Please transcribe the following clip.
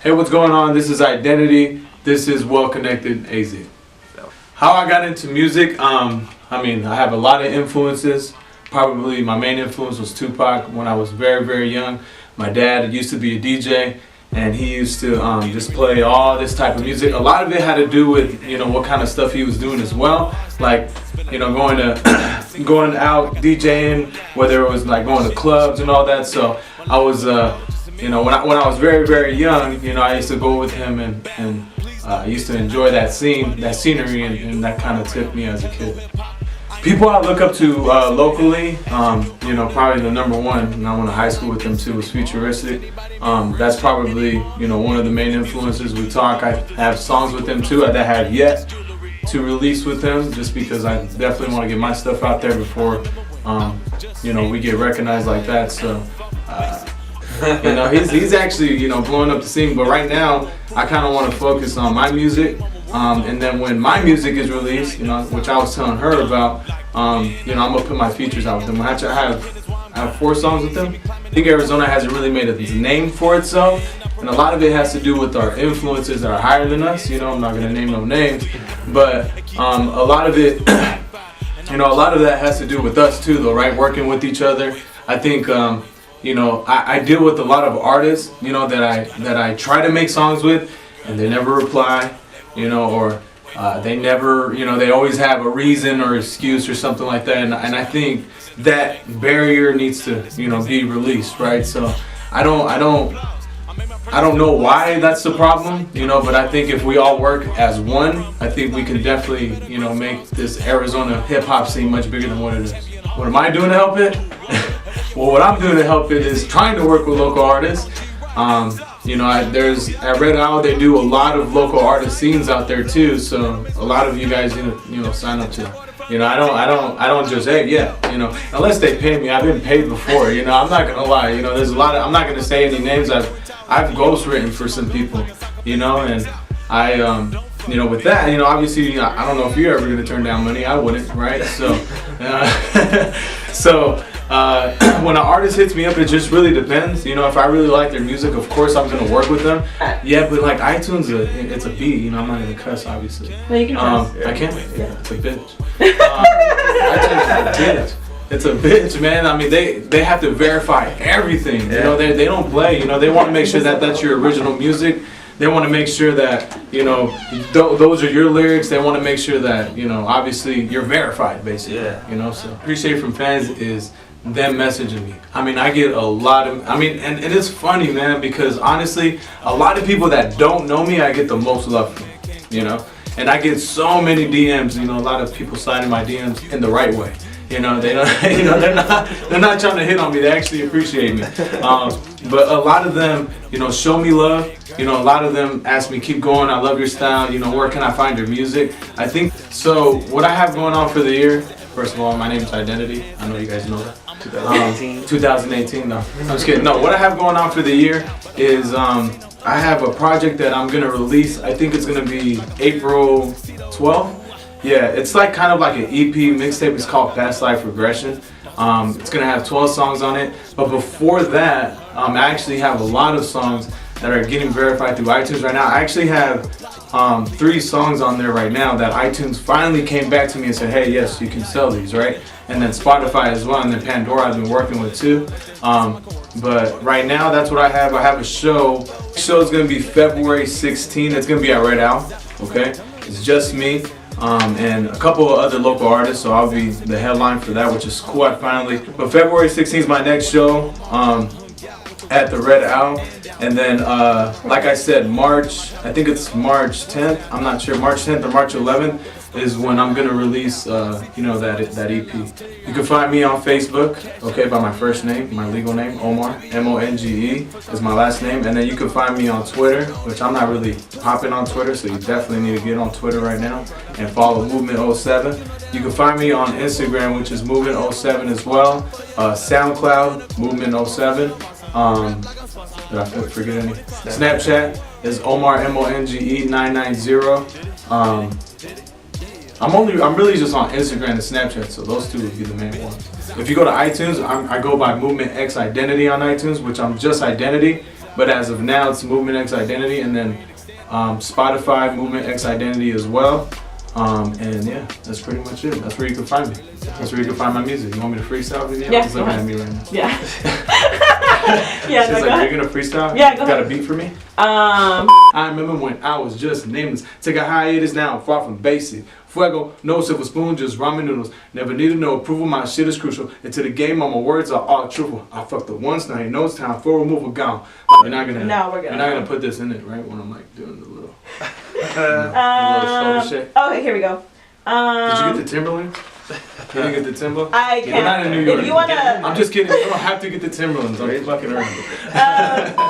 Hey, what's going on? This is Identity. This is Well Connected AZ. How I got into music, I have a lot of influences. Probably my main influence was Tupac when I was very, very young. My dad used to be a DJ, and he used to just play all this type of music. A lot of it had to do with, what kind of stuff he was doing as well. Like, going out DJing, whether it was like going to clubs and all that. So I was, when I was very, very young, I used to go with him and I used to enjoy that scenery, and that kind of took me as a kid. People I look up to locally, probably the number one, and I went to high school with them too, was Futuristic. That's probably, one of the main influences. We talk, I have songs with them too that I have yet to release with them, just because I definitely want to get my stuff out there before, we get recognized like that. So, he's actually, blowing up the scene. But right now, I kind of want to focus on my music. And then when my music is released, which I was telling her about, I'm gonna put my features out with them. I have 4 songs with them. I think Arizona hasn't really made a name for itself, and a lot of it has to do with our influences that are higher than us. I'm not gonna name no names, but a lot of it, a lot of that has to do with us too, though, right? Working with each other. I think, I deal with a lot of artists, that I try to make songs with, and they never reply. Or they never, they always have a reason or excuse or something like that. And I think that barrier needs to, be released, right? So I don't know why that's the problem, but I think if we all work as one, I think we can definitely, make this Arizona hip hop scene much bigger than what it is. What am I doing to help it? Well, what I'm doing to help it is trying to work with local artists. At Red Owl, they do a lot of local artist scenes out there too. So a lot of you guys, sign up to. I don't just unless they pay me. I've been paid before. I'm not gonna lie. There's a lot of. I'm not gonna say any names. I've ghostwritten for some people. And I with that, obviously I don't know if you're ever gonna turn down money. I wouldn't, right? So, when an artist hits me up, it just really depends. If I really like their music, of course I'm gonna work with them. Yeah, but like iTunes, it's a B. I'm not gonna cuss, obviously. No, you can cuss. I can't. Yeah, it's a bitch. iTunes is a bitch. It's a bitch, man. They have to verify everything. They don't play. They want to make sure that that's your original music. They want to make sure that, those are your lyrics. They want to make sure that, obviously you're verified, basically. Yeah. So appreciate from fans is them messaging me. I get a lot of, and it's funny, man, because honestly, a lot of people that don't know me, I get the most love from, and I get so many DMs, a lot of people sliding my DMs in the right way. They don't, they're not trying to hit on me. They actually appreciate me. But a lot of them, show me love. A lot of them ask me, keep going. I love your style. Where can I find your music? I think so. What I have going on for the year. First of all, my name is Identity. I know you guys know that. 2018. No, I'm just kidding. No, what I have going on for the year is I have a project that I'm gonna release. I think it's gonna be April 12th. Yeah, it's like kind of like an EP mixtape. It's called Past Life Regression. It's gonna have 12 songs on it. But before that, I actually have a lot of songs that are getting verified through iTunes right now. I actually have 3 songs on there right now that iTunes finally came back to me and said, hey, yes, you can sell these, right? And then Spotify as well, and then Pandora I've been working with too. But right now, that's what I have. I have a show. The show is gonna be February 16th. It's gonna be at Red Owl, okay? It's just me. And a couple of other local artists, so I'll be the headline for that, which is cool. Finally. But February 16th is my next show at the Red Owl, and then like I said, I think it's March 10th. I'm not sure, March 10th or March 11th is when I'm gonna release, that EP. You can find me on Facebook, okay, by my first name, my legal name, Omar, M-O-N-G-E is my last name, and then you can find me on Twitter, which I'm not really popping on Twitter, so you definitely need to get on Twitter right now and follow Movement07. You can find me on Instagram, which is Movement07 as well, SoundCloud, Movement07. Did I forget any? Snapchat is Omar M-O-N-G-E 990. I'm really just on Instagram and Snapchat, so those two would be the main ones. If you go to iTunes, I go by Movement X Identity on iTunes, which I'm just Identity. But as of now, it's Movement X Identity, and then Spotify Movement X Identity as well. And yeah, that's pretty much it. That's where you can find me. That's where you can find my music. You want me to freestyle with you? Yeah, Just looking at me right now. Yeah. Yeah, She's no, like, go are ahead. you gonna freestyle? Yeah, go Got ahead. a beat for me? Um, I remember when I was just nameless. Take a hiatus now, I'm far from basic. Fuego, no silver spoon, just ramen noodles. Never needed no approval, my shit is crucial. Into the game, all my words are all truthful. I fucked up once, now you know it's time for removal gone. You're not gonna, No, we're good. You're not gonna put this in it, right? When I'm like doing the little, the little shoulder shake. Okay, here we go. Did you get the Timberlands? Did you get the Timber? I We're not in can't. New York. If you wanna. I'm just kidding. You don't have to get the Timberlands. I'm fucking around.